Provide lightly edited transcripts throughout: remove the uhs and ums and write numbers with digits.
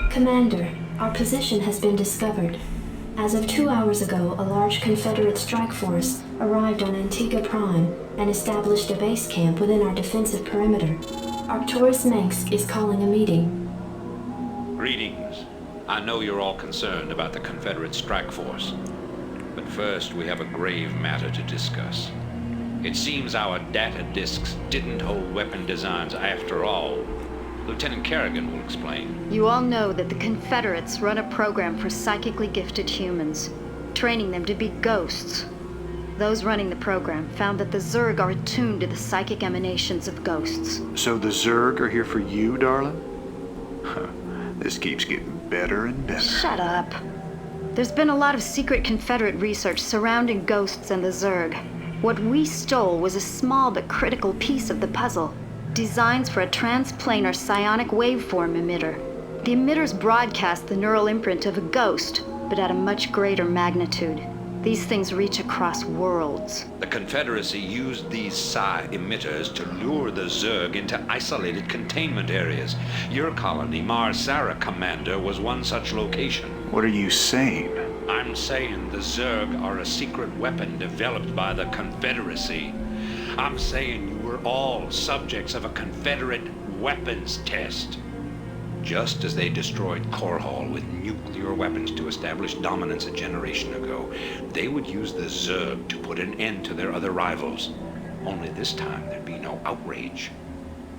Commander, our position has been discovered. As of 2 hours ago, a large Confederate strike force arrived on Antigua Prime and established a base camp within our defensive perimeter. Arcturus Mengsk is calling a meeting. Greetings. I know you're all concerned about the Confederate strike force. But first, we have a grave matter to discuss. It seems our data disks didn't hold weapon designs after all. Lieutenant Kerrigan will explain. You all know that the Confederates run a program for psychically gifted humans, training them to be ghosts. Those running the program found that the Zerg are attuned to the psychic emanations of ghosts. So the Zerg are here for you, darling? Huh. This keeps getting better and better. Shut up. There's been a lot of secret Confederate research surrounding ghosts and the Zerg. What we stole was a small but critical piece of the puzzle. Designs for a transplanar psionic waveform emitter. The emitters broadcast the neural imprint of a ghost, but at a much greater magnitude. These things reach across worlds. The Confederacy used these psi emitters to lure the Zerg into isolated containment areas. Your colony, Mars Sara Commander, was one such location. What are you saying? I'm saying the Zerg are a secret weapon developed by the Confederacy. I'm saying you were all subjects of a Confederate weapons test. Just as they destroyed Korhal with nuclear weapons to establish dominance a generation ago, they would use the Zerg to put an end to their other rivals. Only this time there'd be no outrage.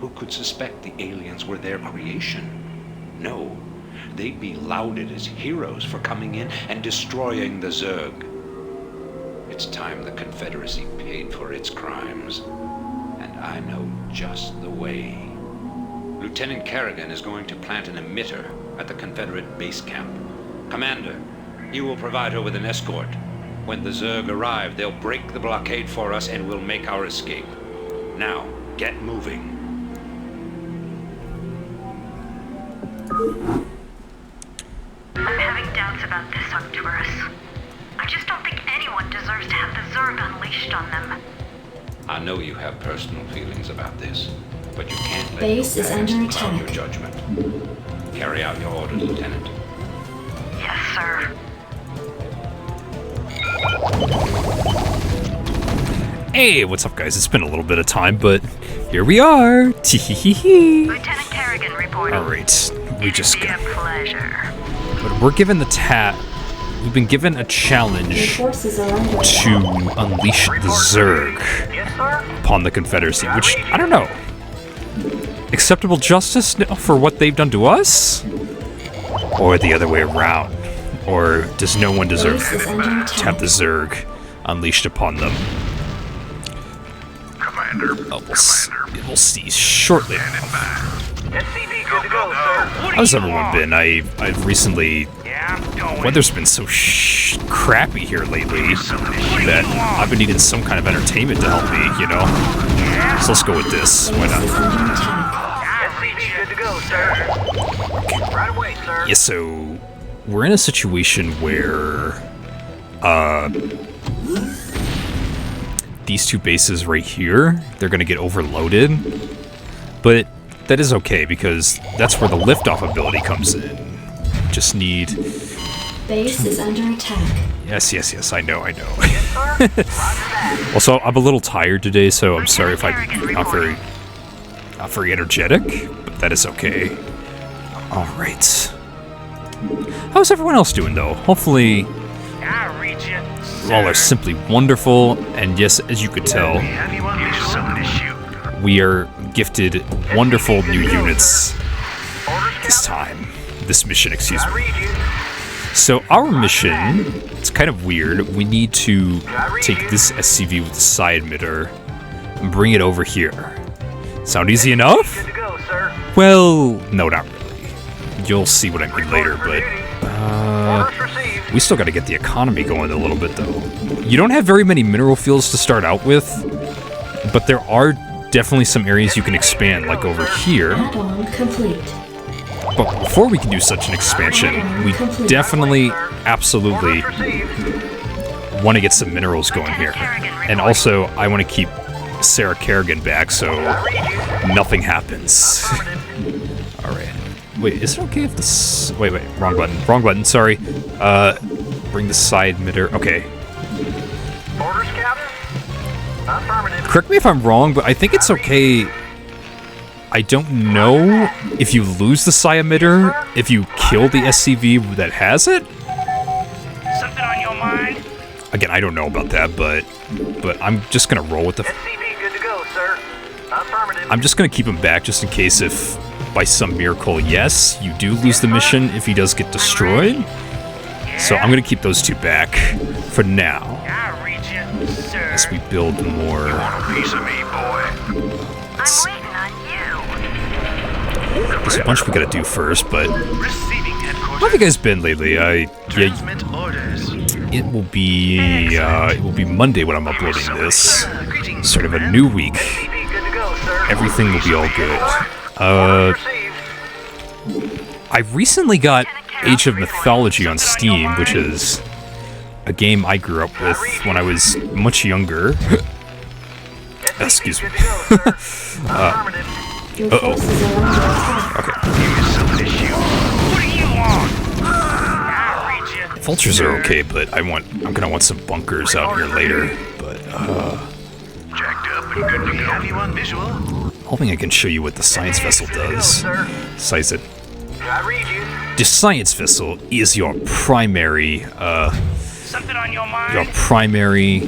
Who could suspect the aliens were their creation? No, they'd be lauded as heroes for coming in and destroying the Zerg. It's time the Confederacy paid for its crimes, and I know just the way. Lieutenant Kerrigan is going to plant an emitter at the Confederate base camp. Commander, you will provide her with an escort. When the Zerg arrive, they'll break the blockade for us and we'll make our escape. Now, get moving. I'm having doubts about this, Arcturus. I just don't think anyone deserves to have the Zerg unleashed on them. I know you have personal feelings about this, but you can't let Base your is past under cloud attack. your judgment. Carry out your orders, Lieutenant. Yes, sir. Hey, what's up, guys? It's been a little bit of time, but here we are. Tee-hee-hee-hee. Lieutenant Kerrigan reporting. Alright, we just It'd be got... a pleasure. But we're given the we've been given a Your challenge forces are under to attack. unleash the Zerg Yes, sir. upon the Confederacy, which, I don't know. Acceptable justice for what they've done to us? Or the other way around? Or does no one deserve Base is under to have attack. the Zerg unleashed upon them? Commander. We'll see shortly. SCV good to go, sir. How's everyone been? I've recently... Weather's been so crappy here lately that I've been needing some kind of entertainment to help me, you know? So let's go with this. Why Base is not? under attack. SCV good to go, sir. Right away, sir. Yeah, so we're in a situation where these two bases right here, they're gonna get overloaded. But that is okay because that's where the liftoff ability comes in. Just need... Base is under attack. Yes, I know. Also, I'm a little tired today, so I'm sorry if I'm not very energetic, but that is okay. Alright. How's everyone else doing, though? Hopefully, you all are simply wonderful, and yes, as you could tell, we are gifted wonderful new units this mission, excuse me. So our mission, it's kind of weird. We need to take this SCV with the psi emitter and bring it over here. Sound easy enough? Good to go, sir. Well, no, not really. You'll see what I mean later, but Orders received. we still got to get the economy going a little bit, though. You don't have very many mineral fields to start out with, but there are definitely some areas you can expand, like over here. Add-on complete. But before we can do such an expansion, we definitely, absolutely want to get some minerals going here. And also, I want to keep Sarah Kerrigan back so nothing happens. Alright. Wait, is it okay if this... Wait, wrong button, sorry. Bring the side emitter, okay. Orders, Captain? Affirmative. Correct me if I'm wrong, but I think it's okay... I don't know if you lose the psi emitter, if you kill the SCV that has it? Something on your mind? Again, I don't know about that, but I'm just gonna roll with the... SCV good to go, sir. Affirmative. I'm just gonna keep him back just in case if, by some miracle, yes, you do lose the mission if he does get destroyed. So I'm gonna keep those two back for now. I'll read you, sir. As we build more. Piece of me, boy. I'm waiting on you. There's a bunch we gotta do first, but Receiving headquarters. how have you guys been lately? Transmit orders. It will be Monday when I'm uploading this. Greetings. Sort of a new week. SCV good to go, sir. Everything will be all good. Received. I recently got Age of Mythology on Steam, which is a game I grew up with when I was much younger. Excuse me. Affirmative. Your forces are under attack. Okay. What do you want? I'll read you. Vultures are okay, but I'm gonna want some bunkers out here later. But Jacked up and good to go. Have you on visual? hoping I can show you what the science vessel does. Besides it, I read you. the science vessel is your primary Something on your mind? your primary You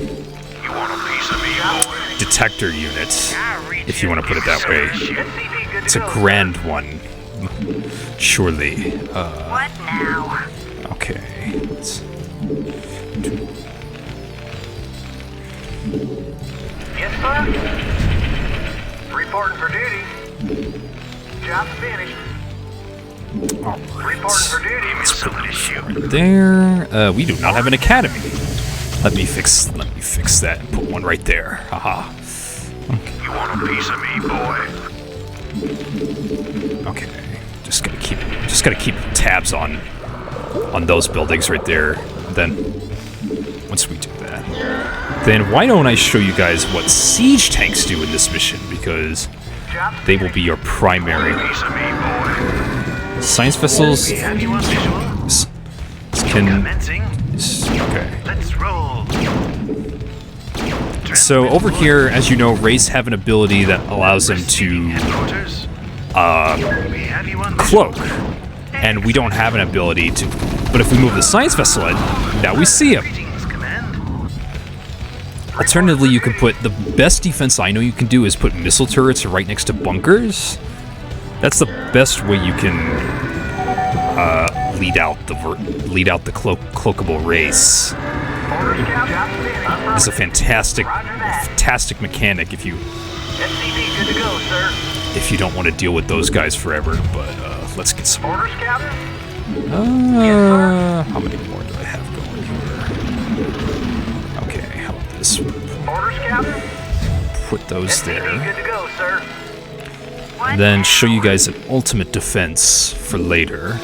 want a piece of me, boy? detector unit, I'll read if you want to put it that way. SCV good It's to a go, grand one, surely. What now? Okay. Yes, sir. Reporting for duty. Job finished. Reporting for duty. Somebody shoot. There. We do not have an academy. Let me fix that and put one right there. Haha. You want a piece of me, boy? Okay. Just gotta keep tabs on those buildings right there. Then once we do that, then why don't I show you guys what siege tanks do in this mission, because they will be your primary Piece of me, boy. science vessels. Have you on visual? This can Commencing. okay. Let's roll. So over here, as you know, Wraiths have an ability that allows them to Headquarters. We have you on cloak, and we don't have an ability to. But if we move the science vessel in, now we see him. Greetings, command. Alternatively, you can put the best defense I know you can do is put missile turrets right next to bunkers. That's the best way you can lead out the cloakable race. Orders, Captain. It's a fantastic mechanic if you SCV good to go, sir. don't want to deal with those guys forever. But let's get some. Orders, Captain. How many more do I have going here? Okay, how about this? Orders, Captain. Put those SCV there. good to go, sir. What Then now? show you guys an ultimate defense for later.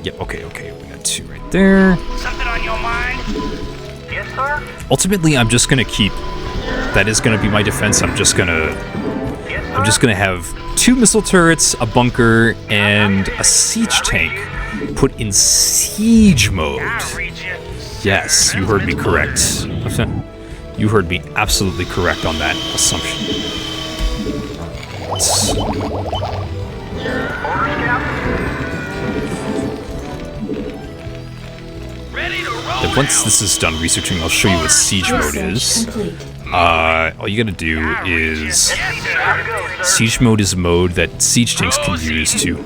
Yep, okay, we got two right there. Something on your mind? Yes, sir. Ultimately, I'm just gonna keep. That is gonna be my defense. I'm just gonna have two missile turrets, a bunker, and a siege tank put in siege mode. I'll read you. Yes, you heard me correct. You heard me absolutely correct on that assumption. Orders, Captain. Ready to roll. Then once this is done researching, I'll show you what siege mode Research is. complete. All you gotta do is siege mode is a mode that siege tanks can use to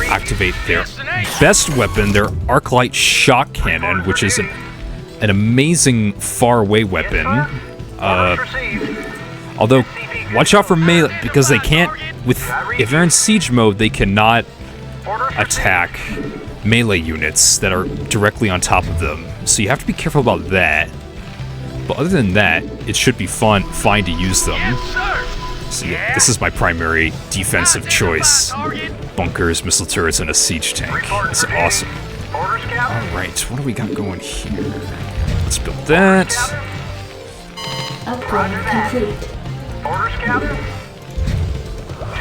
activate their best weapon, their Arclight shock cannon, which is an amazing far-away weapon. Although, watch out for melee, because they can't. If they're in siege mode, they cannot attack melee units that are directly on top of them. So you have to be careful about that. But other than that, it should be fine to use them. So yeah, this is my primary defensive choice. Bunkers, missile turrets, and a siege tank. It's awesome. Orders, Captain. Alright, what do we got going here? Let's build that. Upgrade complete. Orders, Captain.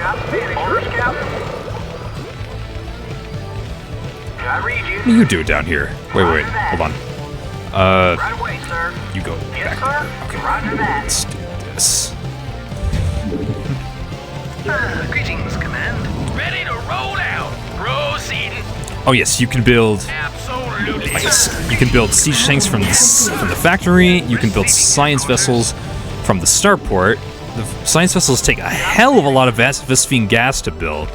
Job finished. Orders, Captain. I read you. What do you do down here? Wait, hold on. Right away, sir. You go Yes, back. sir. Okay, Roger that. let's do this. Greetings, Command. Ready to roll out. Proceeding. Oh yes, you can build. Absolutely. You can build siege tanks from the factory. You can build science vessels from the starport. The science vessels take a hell of a lot of Vesphian gas to build,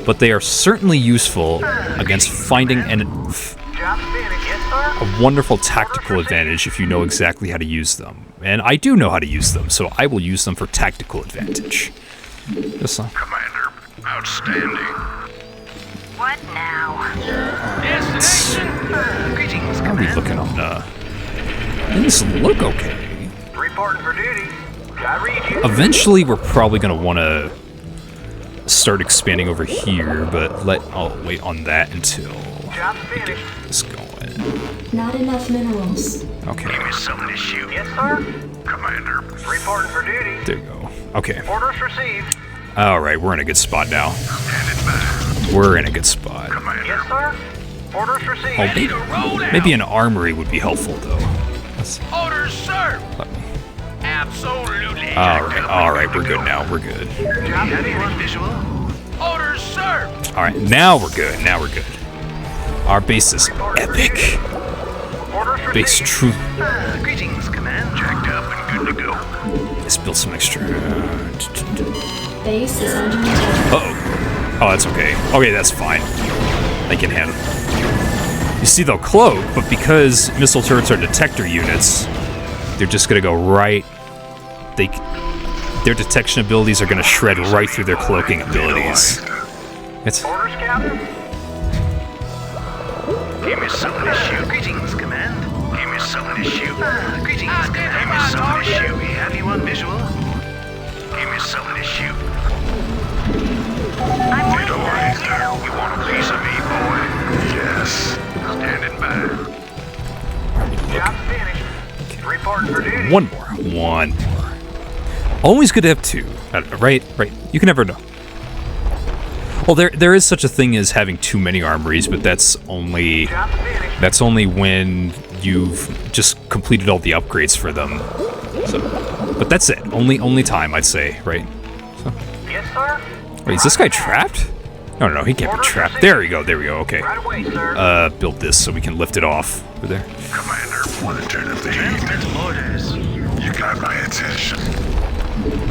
but they are certainly useful against finding Job finished. Yes, sir. a wonderful tactical advantage if you know exactly how to use them. And I do know how to use them, so I will use them for tactical advantage. Just Commander, outstanding. What now? Destination. Greetings, how are we looking on? Things look okay. Reporting for duty. I read you. Eventually, we're probably going to want to start expanding over here, but I'll wait on that until Job we get finished. this going. Not enough minerals. Okay, Something to shoot. Yes, sir. Commander. Reporting for duty. there you go. Okay, Orders received. all right, we're in a good spot now. Standing by. We're in a good spot. Commander. Yes, sir. Orders received. Oh, maybe an armory would be helpful, though. Orders, sir. Let me. Absolutely. All right, we're good now. We're good. Job finished. Visual. Orders, sir. All right, now we're good. Now we're good. Our base is epic. Orders Base received. true. Greetings, Command. Jacked up and good to go. Let's build some extra. Base is under attack. Oh, that's okay. Okay, that's fine. They can handle it. You see, they'll cloak, but because missile turrets are detector units, they're just gonna go right. Their detection abilities are gonna shred right through their cloaking abilities. It's Orders, Captain. Give me something to shoot. Greetings, Command. Give me something to shoot. Greetings, Give me something to shoot. We have you on visual. Give me something to shoot. I'm You waiting don't on want you. You want a piece of me, boy? Yes. Standing by. Job finished. Reporting for duty. one more. Always good to have two, right? You can never know. Well, there is such a thing as having too many armories, but that's only Job finished. when you've just completed all the upgrades for them. So, but that's it. Only time, I'd say, right? Yes, sir. Wait, is this guy trapped? No, he can't be trapped. There we go. Okay. Right away, sir. Build this so we can lift it off over there. Commander, want to turn up the heat? Orders. You got my attention.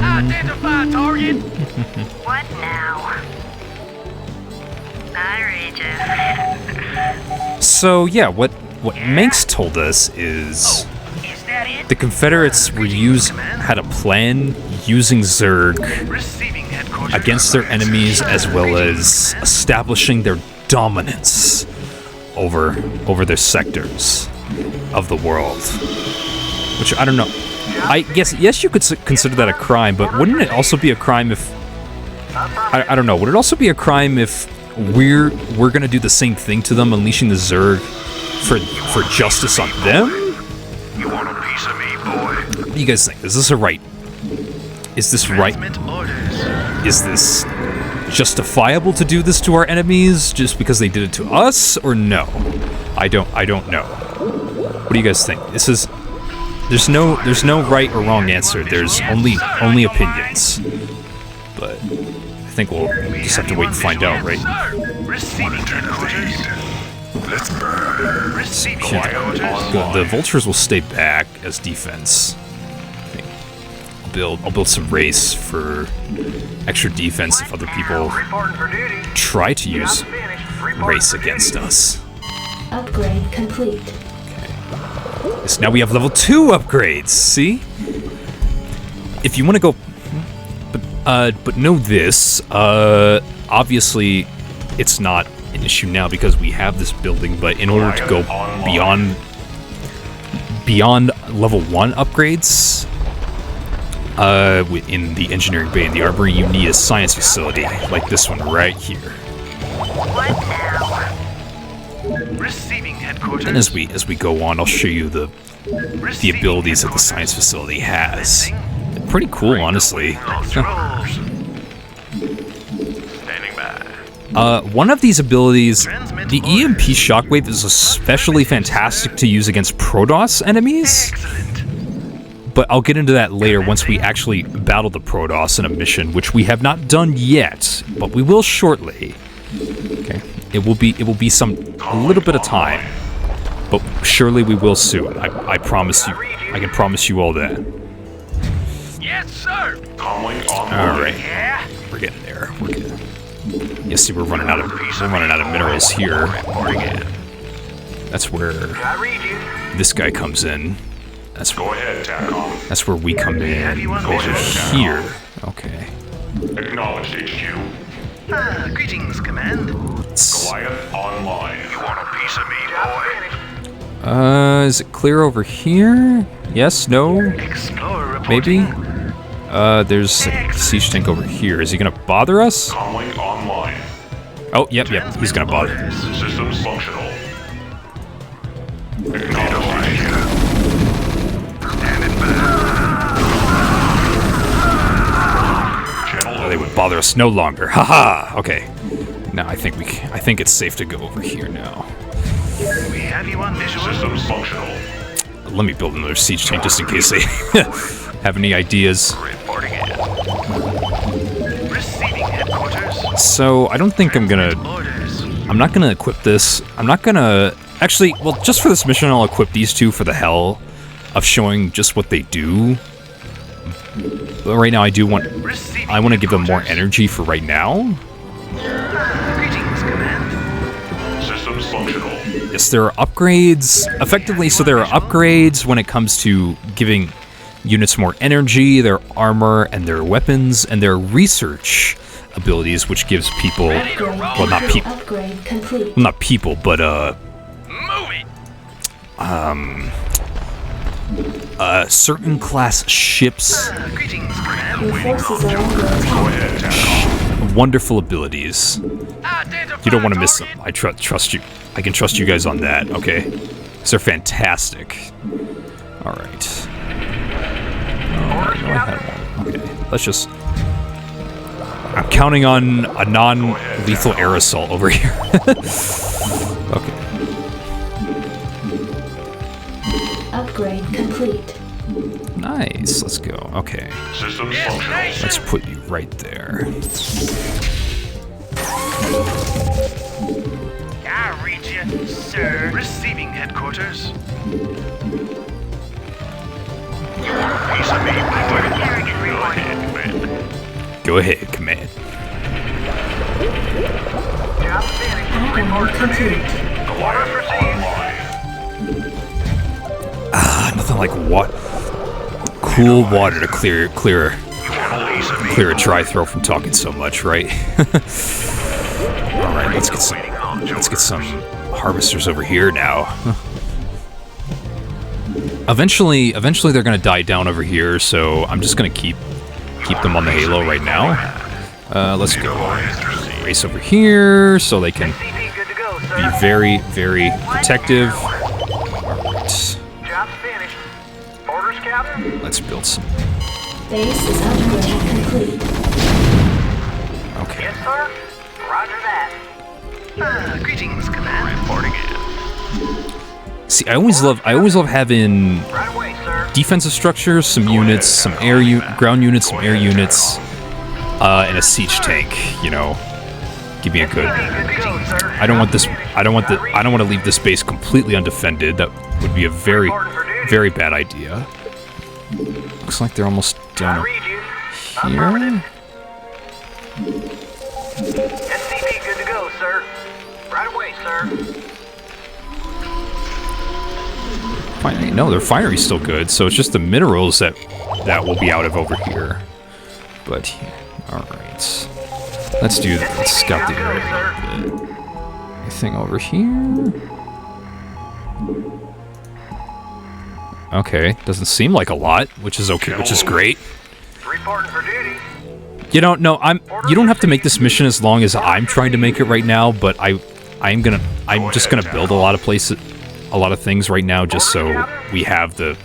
Identify target. What now? I read you. So yeah, what Manx told us is Is that it? the Confederates had a plan using Zerg Receiving headquarters. against their enemies, as well as establishing their dominance over their sectors of the world. Which I don't know. I guess yes, you could consider that a crime, but wouldn't it also be a crime if I don't know? Would it also be a crime if we're gonna do the same thing to them, unleashing the Zerg for justice on them? You want a piece of me, boy? What do you guys think? Is this right? Is this right? Is this justifiable to do this to our enemies just because they did it to us, or no? I don't know. What do you guys think? There's no right or wrong answer. There's only opinions. But I think we'll just have to wait and find out, right? Receiving Turn up the headquarters. heat. Let's burn. Receiving Yeah. headquarters. The vultures will stay back as defense. I'll build some race for extra defense if other people Reporting for duty. try to use Job finished. Reporting race for against duty. us. Upgrade complete. Yes, now we have level 2 upgrades. See, if you want to go, but know this. Obviously, it's not an issue now because we have this building. But in order to go beyond level 1 upgrades, in the engineering bay and the armory, you need a science facility like this one right here. What now? Receiving headquarters. And as we go on, I'll show you the abilities that the science facility has. Pretty cool, honestly. Rolls. Standing by. One of these abilities, the EMP Shockwave, is especially fantastic to use against Protoss enemies. Excellent. But I'll get into that later once we actually battle the Protoss in a mission, which we have not done yet, but we will shortly. Okay, it will be a little bit of time, but surely we will soon. I promise you. I can promise you all that. Yes, sir. All right, Yeah. we're getting there. We're getting. Yeah, see, we're running out of minerals here. That's where I read you. this guy comes in. That's Go ahead, TACOM. That's where we come in over here. Okay. Acknowledged, HQ. Greetings, Command. Goliath online. You want a piece of me, boy? Is it clear over here? Yes, no, Explorer maybe? reporting. There's a siege tank over here. Is he gonna bother us? Comlink online. Oh, yep, he's gonna bother. Systems functional. Acknowledged, HQ. Standing by. Oh, they would bother us no longer. Haha. Okay. Now I think it's safe to go over here now. We have you on visual. Systems functional. Let me build another siege tank just in case they have any ideas. Reporting in. Receiving headquarters. So I don't think I'm not gonna equip this. I'm not gonna actually. Well, just for this mission, I'll equip these two for the hell of showing just what they do. But right now, I want to give them more energy for right now. Greetings, Command. Systems functional. Yes, there are upgrades. Effectively, so there are upgrades when it comes to giving units more energy, their armor, and their weapons, and their research abilities, which gives people, well, not people, Upgrade complete. not people, but Move it. certain class ships, Greetings, Command. Your forces are under attack. wonderful abilities. Identify You don't want to miss them. target. I trust you. I can trust you guys on that, okay? 'Cause they're fantastic. All right. Okay, let's just... I'm counting on a non-lethal air assault over here. Okay. Upgrade complete. Nice. Let's go. Okay. Systems Yes, functional. nation. Let's put you right there. I read you, sir. Receiving headquarters. You want a piece of me, boy? Harrigan reporting. Go ahead, command. Job finished. Upgrade complete. Goliath online. Nothing like what? Cool water to clear You want a piece of me? a dry throat from talking so much, right? All right, let's get some harvesters over here now. Eventually they're gonna die down over here, so I'm just gonna keep them on the Halo right now. Let's go race over here so they can CP good to go, be sir. very, very protective. Alright, Job's finished. Orders, Captain. let's build some. Base is upgrade complete. Okay. Yes, sir. Roger that. Greetings, Command. Reporting in. See, I always love having Right away, sir. defensive structures, some units, some ground units, some air units, and a siege tank. You know, give me a good. Good to go, sir. I don't want to leave this base completely undefended. That would be a very, very bad idea. Looks like they're almost I done read you. here. SCP good to go, sir. Right away, sir. No, their finery's still good, so it's just the minerals that will be out of over here. But all right, let's do that. Let's scout the area a little bit. Anything over here? Okay, doesn't seem like a lot, which is okay, which is great. Reporting for duty. You don't know. You don't have to make this mission as long as I'm trying to make it right now. But I'm just gonna build a lot of things right now, just so we have the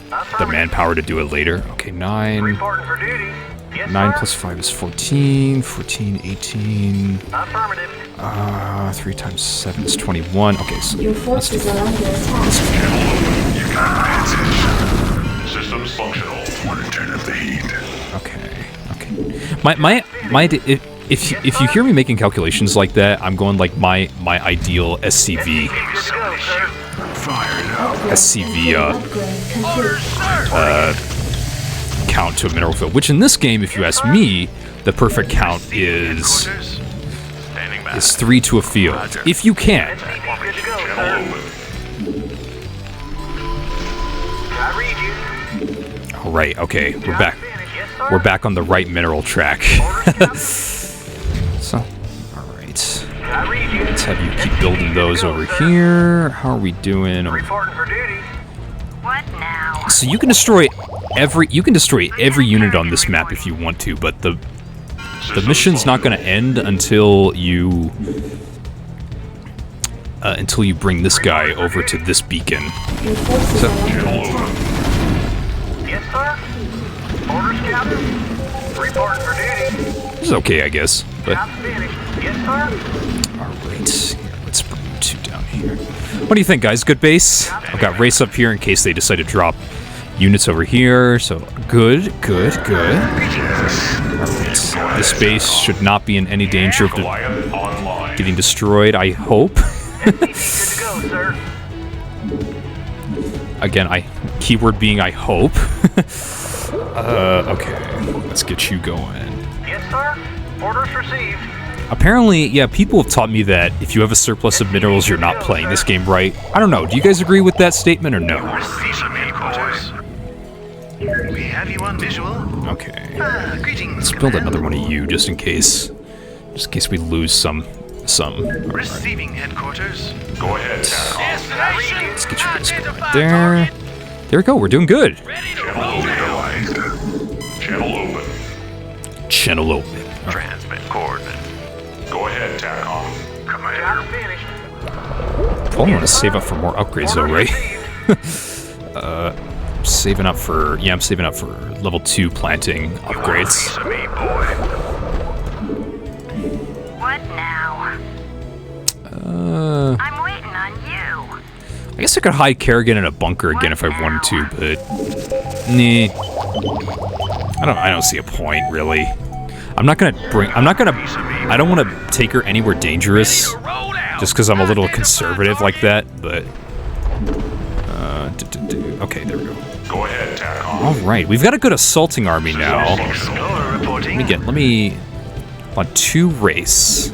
manpower to do it later. Okay, 9. Reporting for duty. Yes, 9 sir. plus 5 is 14. 14, 18. Affirmative. 3 times 7 is 21. Okay, so Your forces are under attack. Systems functional. 110 of the heat. okay. My if you hear me making calculations like that, I'm going like my ideal SCV Good to go, sir. Fired up. SCV Upgrade complete. Orders, sir. count to a mineral field. Which in this game, if you ask me, the perfect count Receiving is headquarters. Standing by. 3 to a field, if you can. SCV good to go, Channel sir. open. I read you. All right, okay, we're back. Finish. Yes, sir. We're back on the right mineral track. Orders, So, all right. I read you. Let's have you keep building those over here. How are we doing? Reporting for duty. What now? So you can destroy every unit on this map if you want to, but the mission's not going to end until you bring this guy over to this beacon. Your forces are under attack. Yes, sir. Orders, Captain. Reporting for duty. This is okay, I guess. But Job finished. Yes, sir. all right, here, let's bring you 2 down here. What do you think, guys? Good base? I've got race up here in case they decide to drop units over here. So good. All right, this base should not be in any danger of Goliath online. getting destroyed. I hope. SCV good to go, sir. Again, keyword being I hope. Okay, let's get you going. Yes, sir. Orders received. Apparently, yeah, people have taught me that if you have a surplus of minerals, you're not playing this game right. I don't know. Do you guys agree with that statement or no? Receiving headquarters. We have you on visual. Okay. Greetings. Let's build another one of you just in case. Just in case we lose some. Alright, Receiving headquarters. Go ahead, TACOM. Destination. let's get you guys going there. There we go. We're doing good. Ready to Channel roll out. neutralized. Channel open. Channel open. Transmit coordinate. Go ahead, TACOM. Commander. Job finished. Probably want to save up for more upgrades though, right? I'm saving up for level 2 planting upgrades. Piece of me, boy. What now? I'm waiting on you. I guess I could hide Kerrigan in a bunker again if I wanted to, but nah. I don't see a point really. I don't want to take her anywhere dangerous Roll out. just because I'm a little conservative like that, but okay, there we go. Go ahead, TACOM. All right, we've got a good assaulting army now. Explorer reporting. Let me on 2 race,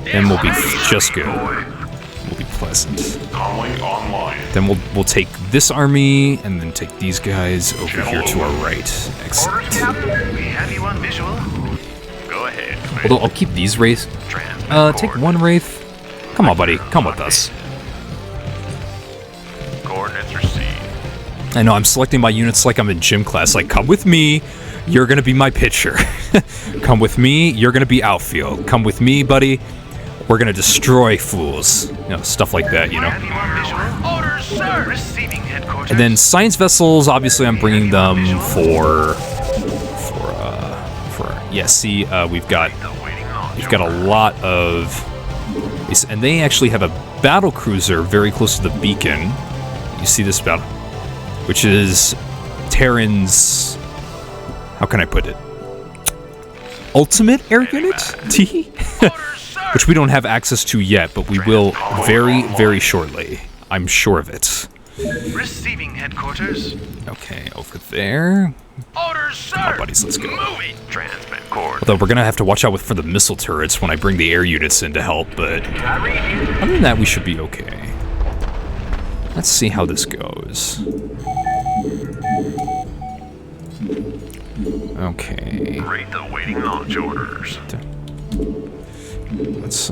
then we'll be just good. We'll be pleasant. Comlink online. Then we'll take this army and then take these guys over here to our right. Orders, Excellent. Captain. We have you on visual. Go ahead. Although I'll keep these wraiths. Take 1 wraith. Come on, buddy. Come with us. Coordinates received. I know I'm selecting my units like I'm in gym class. Like, come with me. You're gonna be my pitcher. Come with me. You're gonna be outfield. Come with me, buddy. We're gonna destroy fools. You know, stuff like that. You know. Have you on visual? Orders, sir. Receiving headquarters. And then science vessels, obviously I'm bringing them for yeah, see, we've got a lot of, and they actually have a battle cruiser very close to the beacon. You see this battle, which is Terran's, how can I put it? Ultimate air unit? T? Which we don't have access to yet, but we will very, very shortly. I'm sure of it. Receiving headquarters. Okay, over there. Orders, sir. Come on, buddies, let's go. Moving. Transmit coordinates. Although we're gonna have to watch out for the missile turrets when I bring the air units in to help, but I read you. other than that, we should be okay. Let's see how this goes. Okay. Rate the waiting launch orders. Let's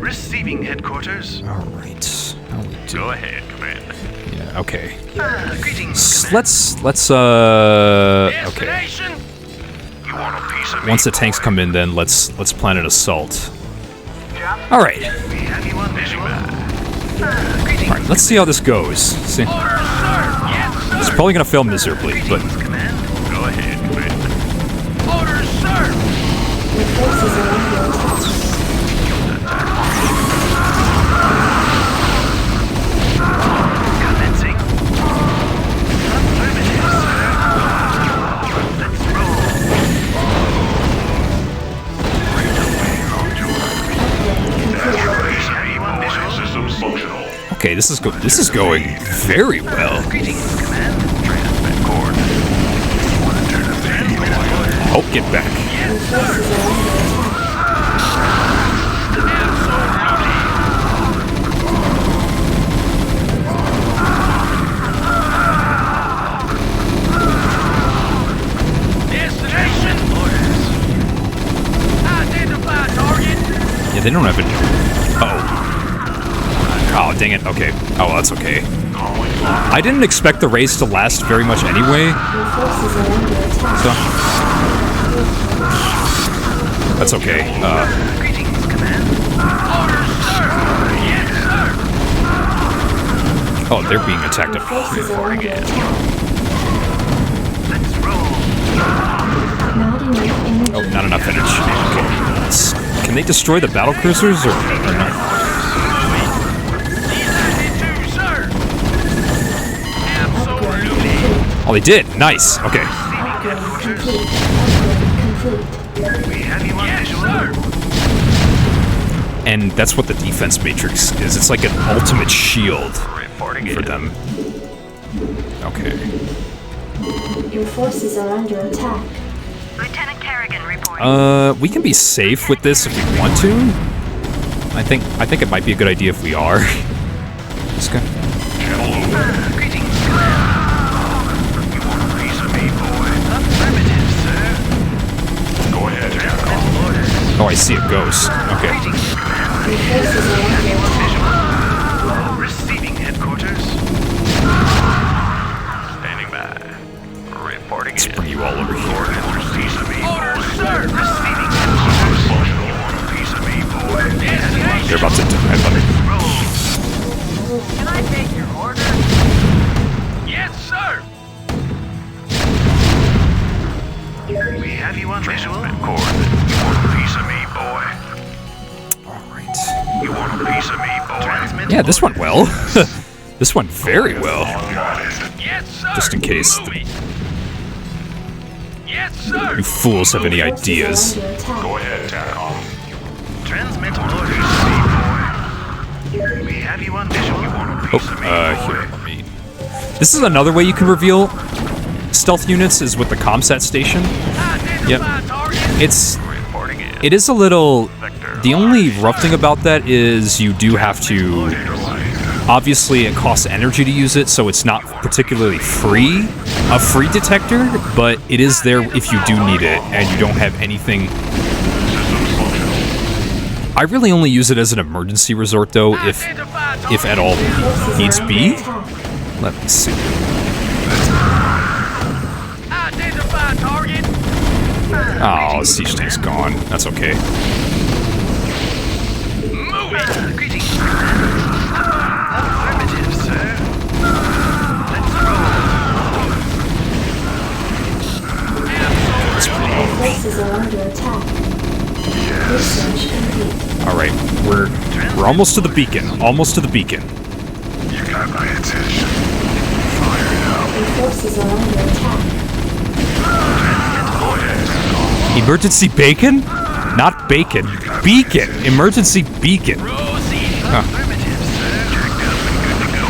Receiving headquarters. all right. How we do? Go ahead, Commander. Yeah. Okay. Greetings, Let's okay. Destination. You want a piece of me? Once the tanks come in, then let's plan an assault. All right. We have you on visual. All right. Let's see how this goes. See, Orders, sir. Yes, sir. it's probably gonna fail miserably, but Command. Go ahead, Commander. This is going very well. Greetings, Command. Transmit coordinates. Oh, get back. Destination orders. Identify target. Yeah, they don't have it. Uh-oh. Oh, dang it. Okay. Oh, well, that's okay. I didn't expect the race to last very much anyway. So that's okay. Greetings, Command. Orders, sir. Yes, sir. Oh, they're being attacked up. Let's roll. Oh, not enough energy. Okay. Can they destroy the battle cruisers or not? Oh, they did. Nice. Okay. And that's what the defense matrix is. It's like an ultimate shield for them. Okay. Your forces are under attack. Lieutenant Kerrigan reporting. We can be safe with this if we want to. I think it might be a good idea if we are. This guy. Greetings, Command. You want a piece of me, boy? Affirmative, sir. Go ahead, Oh, I see a ghost. Okay. Greetings, Command. Your forces are under attack. Receiving headquarters. Standing by. Reporting Let's in. bring you all over here. Orders, sir. Receiving headquarters. You want a piece of me, boy? They're about to die. Roll. Can I take your order? Yes, sir. We have you on visual. Coordinates. You want a piece of me, boy? All right. You want a piece of me, boy? Transmit. Yeah, this went well. This went very well. Yes, sir. Just in case Yes, sir. you fools have any Your forces ideas. are under attack. Go ahead, TACOM. Transmit orders, boy. We have you on visual. You want a Oh, piece of me, here. boy? Let me. This is another way you can reveal stealth units is with the comsat station. Yep. Reporting in. It is a little. The only rough thing about that is you do have to. Obviously, it costs energy to use it, so it's not particularly free. A free detector, but it is there if you do need it and you don't have anything. I really only use it as an emergency resort, though, if at all needs be. Let me see. Identify target. Oh, siege tank's gone. That's okay. Moving. Greetings. Affirmative, sir. Let's roll. Let's Your forces are under attack. Research complete. All right, we're almost to the beacon. Almost to the beacon. You got my attention. Fire it up. Your forces are under attack. Go ahead. Emergency bacon? Not bacon. Beacon. Emergency beacon. Affirmative, sir. Checked up and good to go.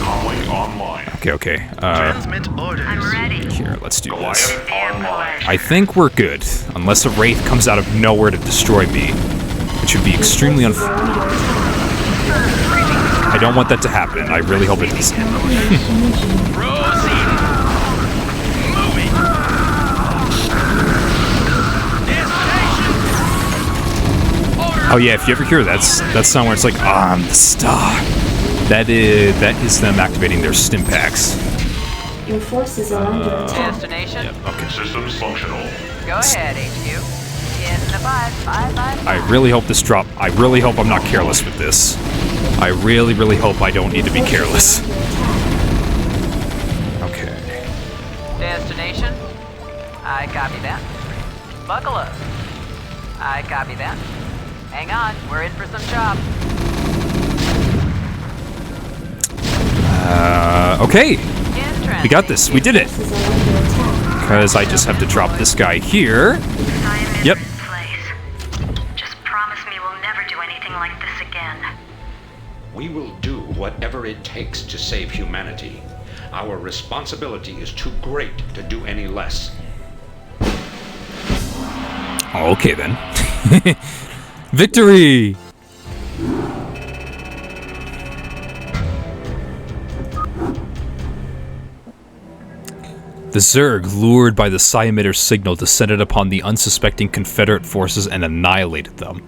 Calling online. Okay. Transmit orders. I'm ready. Here, let's do this. Goliath online. I think we're good, unless a wraith comes out of nowhere to destroy me, which would be extremely Forces are under attack. I don't want that to happen. I really hope it doesn't. Proceeding. Moving. Destination. Oh yeah, if you ever hear that sound where it's like, I'm the star. That is them activating their stim packs. Your forces are under attack. Destination? Okay. Systems functional. Go ahead, HQ. In the 555. I really hope this drop. I really hope I'm not careless with this. I really, really hope I don't need to be careless. Okay. Destination? I copy that. Buckle up. I copy that. Hang on, we're in for some chop. Okay. We got Interesting. this. We did it. Forces are under attack. Because I just have to drop this guy here. I am in Yep. this place. Just promise me we'll never do anything like this again. We will do whatever it takes to save humanity. Our responsibility is too great to do any less. Okay then. Victory! The Zerg, lured by the psi emitter signal, descended upon the unsuspecting Confederate forces and annihilated them.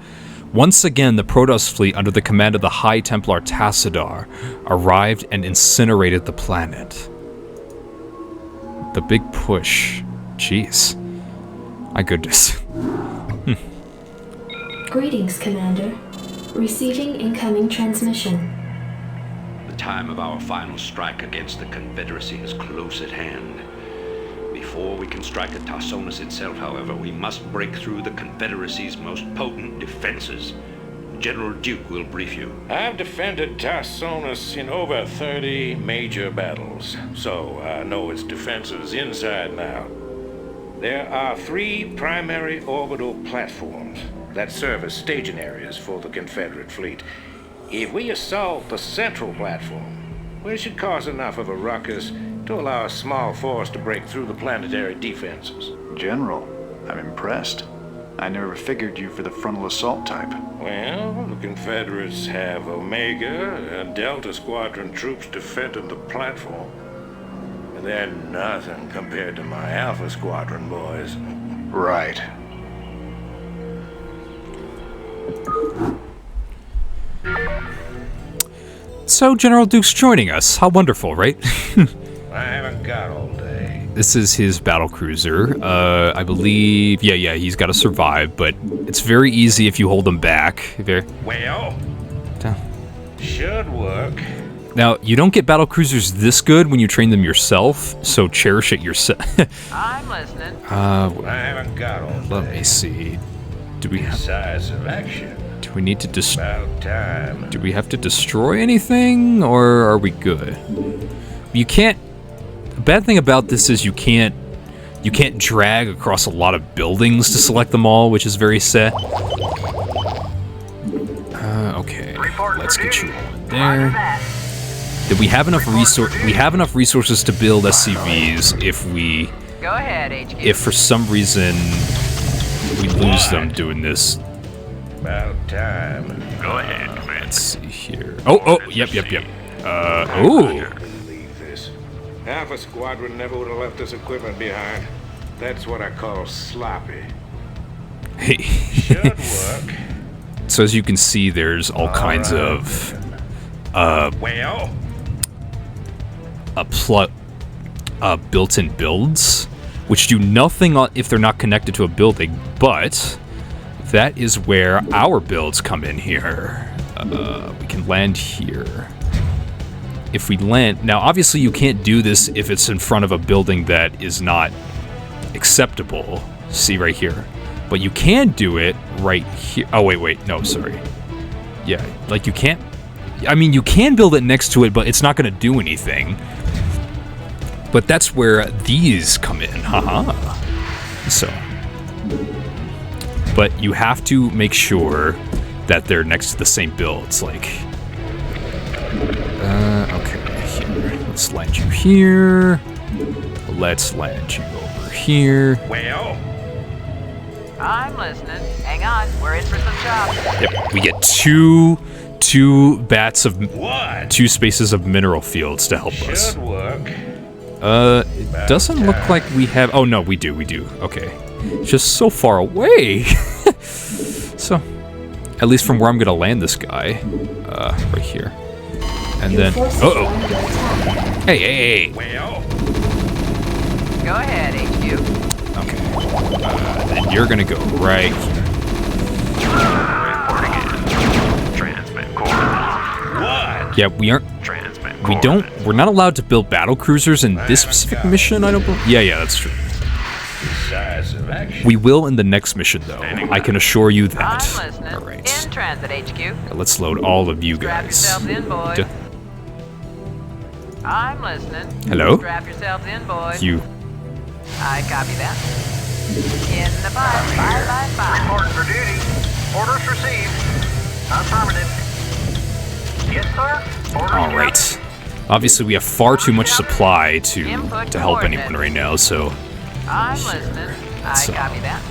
Once again, the Protoss fleet, under the command of the High Templar Tassadar, arrived and incinerated the planet. The big push. Jeez. My goodness. Greetings, Commander. Receiving incoming transmission. The time of our final strike against the Confederacy is close at hand. Before we can strike at Tarsonis itself, however, we must break through the Confederacy's most potent defenses. General Duke will brief you. I've defended Tarsonis in over 30 major battles, so I know its defenses inside and out. There are 3 primary orbital platforms that serve as staging areas for the Confederate fleet. If we assault the central platform, we should cause enough of a ruckus to allow a small force to break through the planetary defenses. General, I'm impressed. I never figured you for the frontal assault type. Well, the Confederates have Omega and Delta Squadron troops defending the platform. And they're nothing compared to my Alpha Squadron boys. Right. So, General Duke's joining us. How wonderful, right? I haven't got all day. This is his battlecruiser. I believe... Yeah, he's got to survive, but it's very easy if you hold him back. Well, should work. Now, you don't get battlecruisers this good when you train them yourself, so cherish it yourself. I'm listening. I haven't got all day. Let me see. Do we have... Decisive action. Do we need to About time. Do we have to destroy anything, or are we good? You can't... The bad thing about this is you can't drag across a lot of buildings to select them all, which is very sad. Okay, let's get you all in there. Did we have enough resources to build SCVs if we... Go ahead, HQ. If for some reason we lose them doing this. About time. Go ahead, Commander. Let's see here. Oh, yep. Ooh. Leave this. Alpha Squadron never would have left this equipment behind. That's what I call sloppy. Hey. Should work. So as you can see, there's all kinds of built-in builds, which do nothing if they're not connected to a building, but that is where our builds come in here. We can land here. If we land... Now, obviously, you can't do this if it's in front of a building that is not acceptable. See right here. But you can do it right here. Oh, wait. No, sorry. Yeah, like you can't... I mean, you can build it next to it, but it's not going to do anything. But that's where these come in. Haha. So... But you have to make sure that they're next to the same builds, like... okay, here. Let's land you here. Let's land you over here. Well... I'm listening. Hang on, we're in for some chops. Yep, we get two bats of... What? 2 spaces of mineral fields to help us. Should work. It doesn't look like we have... Oh, no, we do. Okay. Just so far away. So, at least from where I'm gonna land this guy, right here, and then Hey. Well. Go ahead, HQ. Okay. Then you're gonna go right here. Reporting in. Transmit coordinates. What? Yeah, we aren't. Transmit We're not allowed to build battle cruisers in this specific mission. I don't believe. Yeah, that's true. Decisive action. We will in the next mission, though. I can assure you that. I'm listening. All right. In transit, HQ. Yeah, let's load all of you Strap guys. yourselves in, boys. I'm listening. Hello? Strap yourselves in, boys. You. I copy that. In the pipe. Bye. Reporting for duty. Orders received. Affirmative. Yes, sir. Orders, All right. Obviously, we have far too much supply to help anyone right now, so... I'm listening. I So- copy that.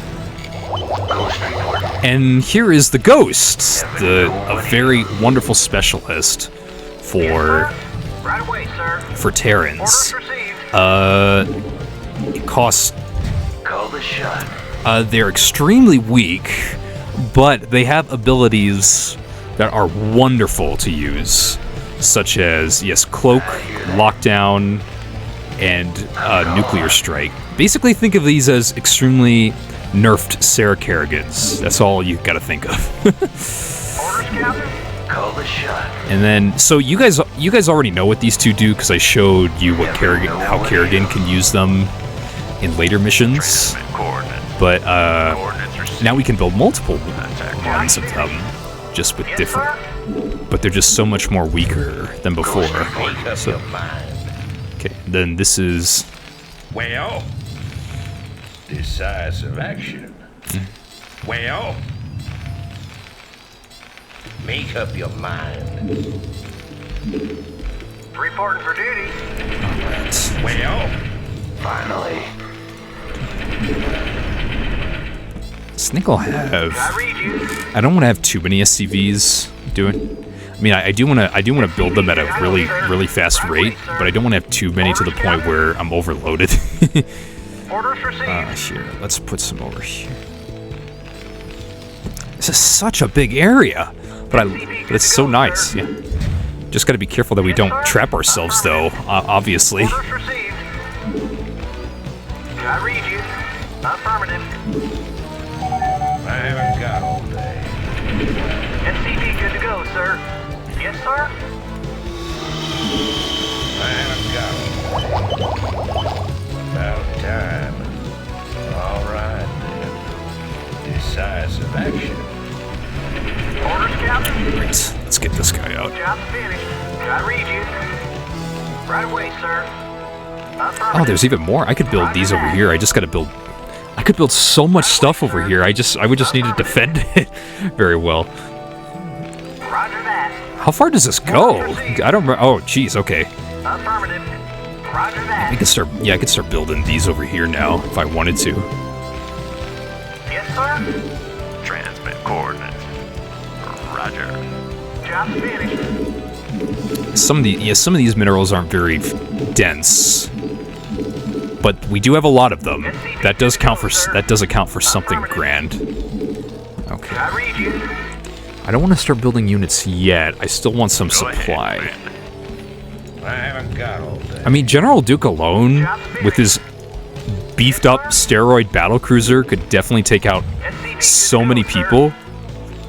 And here is the Ghost, a very wonderful specialist for Right away, sir. Terrans. Orders received. It costs... Call the shot. They're extremely weak, but they have abilities that are wonderful to use, such as, yes, Cloak, Lockdown, and Nuclear Strike. Basically, think of these as extremely nerfed Sarah Kerrigans. That's all you gotta think of. Orders, Captain. Call the shot. And then, so you guys already know what these two do because I showed you what how Kerrigan can use them in later missions. But now we can build multiple ones of them, just with different. But they're just so much more weaker than before. So, okay, then this is. Well, decisive action. Well, make up your mind. Reporting for duty. Well, Finally. I think I'll have. I read you. I don't want to have too many SCVs doing. I mean, I do want to build them at a really fast rate, but I don't want to have too many to the point where I'm overloaded. Orders received. Here, let's put some over here. This is such a big area, but it's so nice. Yeah, just got to be careful that we don't trap ourselves, though. Obviously. Orders received. I read you. Affirmative. I haven't got all day. SCP good to go, sir. Yes, sir. I haven't got all day. About time. All right, then. Decisive action. Orders, Captain. Great. Let's get this guy out. Job finished. I read you. Right away, sir. Oh, there's even more. I could build these over here. I just gotta build. I could build so much stuff over here. I would just need to defend it very well. Roger that. How far does this go? I don't remember. Oh, jeez. Okay. Affirmative. Roger that. I could start. Yeah, I could start building these over here now if I wanted to. Yes, sir. Transmit coordinates. Roger. Job finished. Some of these minerals aren't very dense, but we do have a lot of them. That does account for something grand. Okay. I read you. I don't want to start building units yet. I still want some supply. I haven't got all day. I mean, General Duke alone, with his beefed up steroid battlecruiser, could definitely take out so many people.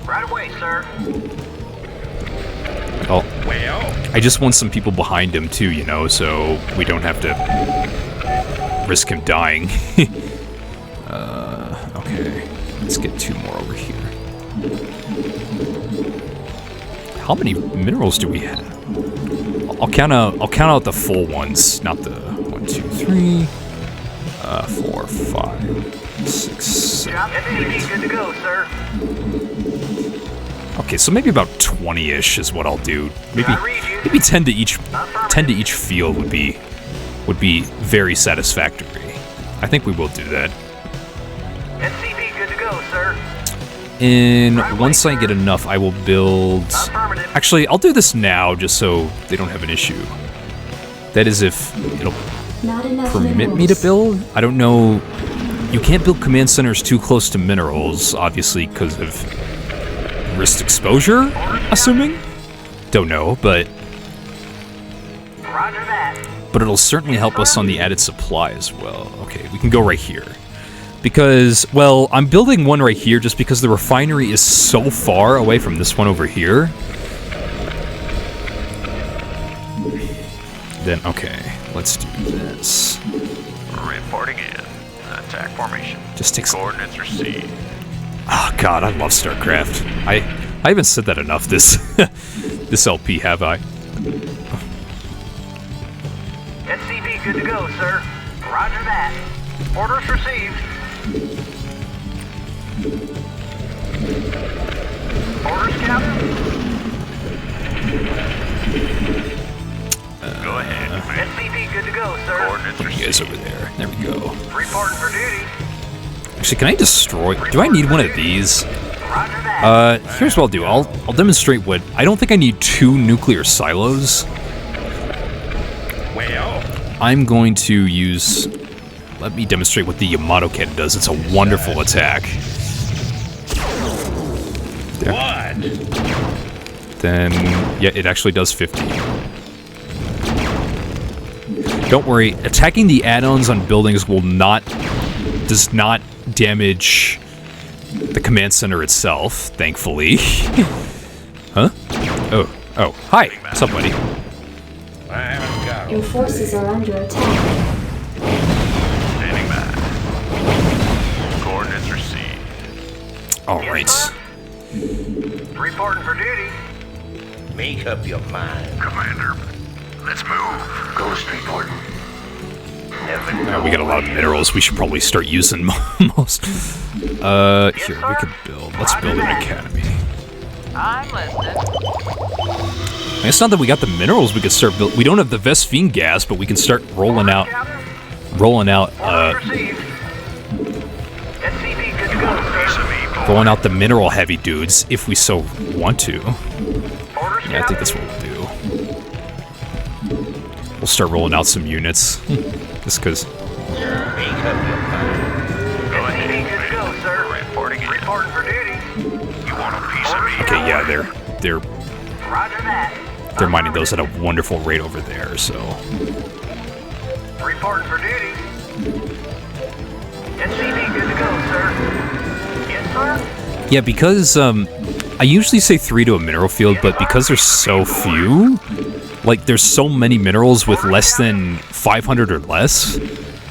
Right away, sir. Oh, Well, I just want some people behind him too, you know, so we don't have to risk him dying. Okay, let's get two more over here. How many minerals do we have? I'll count out the full ones, not the 1, 2, 3, 4, 5, 6, 7. SCP good to go, sir. Okay, so maybe about 20-ish is what I'll do. Maybe 10 to each field would be very satisfactory. I think we will do that. SCP good to go, sir. And once I get enough, I will build... Actually, I'll do this now just so they don't have an issue. That is if it'll Not enough permit me to build. I don't know. You can't build command centers too close to minerals, obviously, because of risk exposure, assuming? Don't know, but Roger that. it'll certainly help us on the added supply as well. Okay, we can go right here. Because, well, I'm building one right here just because the refinery is so far away from this one over here. Then, okay, let's do this. Reporting in. Attack formation. Just takes... Coordinates received. Oh god, I love Starcraft. I haven't said that enough this this LP, have I? SCP good to go, sir. Roger that. Orders received. Orders, Captain. Actually, can I destroy... Do I need one of these? Here's what I'll do. I'll demonstrate what... I don't think I need 2 nuclear silos. Well, I'm going to use... Let me demonstrate what the Yamato cannon does. It's a wonderful attack. There. what? Then, yeah, it actually does 50. Don't worry, attacking the add-ons on buildings does not damage the command center itself, thankfully. Huh? Oh, hi. What's up, buddy? I haven't got Your forces are under attack. Standing by. Coordinates received. Alright. Reporting for duty. Make up your mind. Commander, let's move. Ghost reporting. We got a lot of minerals. We should probably start using most. Here, we could build. Let's build an academy. I'm listening. It's not that we got the minerals we could start build. We don't have the Vespine gas, but we can start rolling out Received. SCV good to go, sir. rolling out the mineral heavy dudes if we so want to. Yeah, I think that's what we'll do. We'll start rolling out some units. Just because. Make up your mind. SCV good to go, sir. Reporting in. Reporting for duty. You want a piece of me? Okay, yeah, they're Roger that. they're mining those at a wonderful rate over there, so. Reporting for duty. SCV good to go, sir. Yes, sir. Yeah, because I usually say 3 to a mineral field, but because there's so few, like there's so many minerals with less than 500 or less,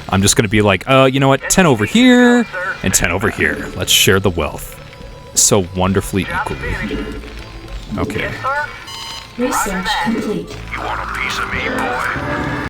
I'm just gonna be like, you know what, 10 over here and 10 over here. Let's share the wealth. So wonderfully equally. Okay. Yes, sir. Research complete. You want a piece of me, boy?